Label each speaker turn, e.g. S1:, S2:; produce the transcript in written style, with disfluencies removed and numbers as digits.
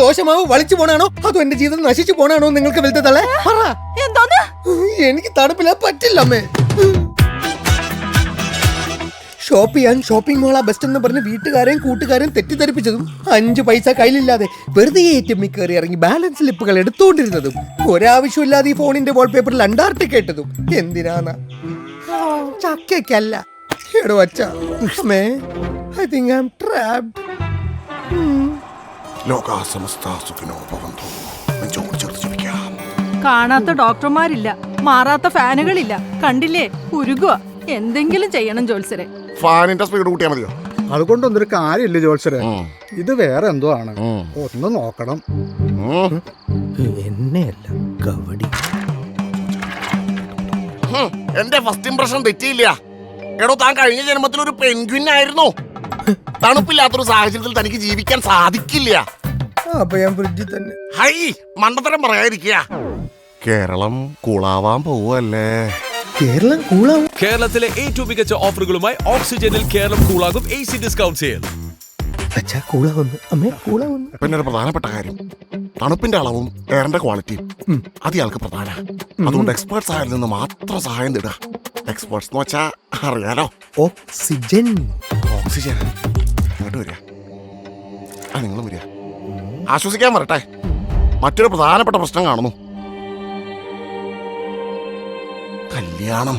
S1: ദോശമാവ് വളിച്ചു പോണാണോ അതോ എന്റെ ജീവിതം നശിച്ചു പോണാണോ നിങ്ങൾക്ക് വലുതല്ലേ പറ. എനിക്ക് തണുപ്പില്ല, പറ്റില്ല അമ്മേ. ഷോപ്പ് ചെയ്യാൻ ഷോപ്പിംഗ് മോളാ ബെസ്റ്റ് എന്ന് പറഞ്ഞ് വീട്ടുകാരെയും കൂട്ടുകാരെയും തെറ്റിദ്ധരിപ്പിച്ചതും 5 പൈസ കയ്യിലില്ലാതെ വെറുതെ ഏറ്റവും കയറി ഇറങ്ങി ബാലൻസ് സ്ലിപ്പുകൾ എടുത്തുകൊണ്ടിരുന്നതും ഒരാവശ്യമില്ലാതെ ഈ ഫോണിന്റെ വാൾപേപ്പറിൽ അണ്ടാർട്ടിക്ക ഇട്ടതും എന്തിനാണ്? ചക്കയ്ക്കല്ല. എടോ അച്ഛാ, അമ്മേ, I think I'm trapped.
S2: കാണാത്ത ഡോക്ടർമാരില്ല, മാറാത്ത ഫാനുകളില്ല, കണ്ടില്ലേ ഉരുകുക. എന്തെങ്കിലും ചെയ്യണം ജോത്സരെ.
S3: ഫാനിന്റെ സ്പീഡ് കൂട്ടിയാൽ മതിയോ?
S4: അതുകൊണ്ടൊന്നൊരു കാര്യമില്ല ജോത്സരെ, ഇത് വേറെ എന്തോ ആണ്, ഒന്ന് നോക്കണം.
S1: എന്നെയല്ല കവടി.
S3: എന്റെ ഫസ്റ്റ് ഇംപ്രഷൻ തെറ്റിയില്ല. എടോ, താൻ കഴിഞ്ഞ ജന്മത്തിൽ ഒരു പെൻഗ്വിൻ ആയിരുന്നു. തണുപ്പില്ലാത്തൊരു സാഹചര്യത്തിൽ തനിക്ക് ജീവിക്കാൻ സാധിക്കില്ല.
S1: അപ്പൊ ഞാൻ ഫ്രിഡ്ജിൽ തന്നെ.
S3: ഹൈ, മണ്ടത്തരം പറയാതിരിക്കുക. കേരളം കൂളാവാൻ പോവല്ലേ?
S1: കേരളം കൂളാവും.
S5: കേരളത്തിലെ ഏറ്റവും മികച്ച ഓഫറുകളുമായി ഓക്സിജനിൽ കേരളം കൂളാകും AC ഡിസ്കൗണ്ട് സെയിൽ.
S1: അച്ഛാ കൂളാവുന്നു, അമ്മേ കൂളാവുന്നു.
S3: പിന്നെ ഒരു പ്രധാനപ്പെട്ട കാര്യം, തണുപ്പിന്റെ അളവും എയറിന്റെ ക്വാളിറ്റിയും അത് ഇയാൾക്ക് പ്രധാന. അതുകൊണ്ട് എക്സ്പേർട്സ് ആയതിൽ നിന്ന് മാത്രം സഹായം തേടുക. എക്സ്പേർട്സ് എന്ന് വെച്ചാ അറിയാലോ,
S1: ഓക്സിജൻ.
S3: ഓക്സിജൻ. അങ്ങോട്ട് വരിക, നിങ്ങൾ വരിക. ആശ്വസിക്കാൻ വരട്ടെ, മറ്റൊരു പ്രധാനപ്പെട്ട പ്രശ്നം കാണുന്നു. കല്യാണം.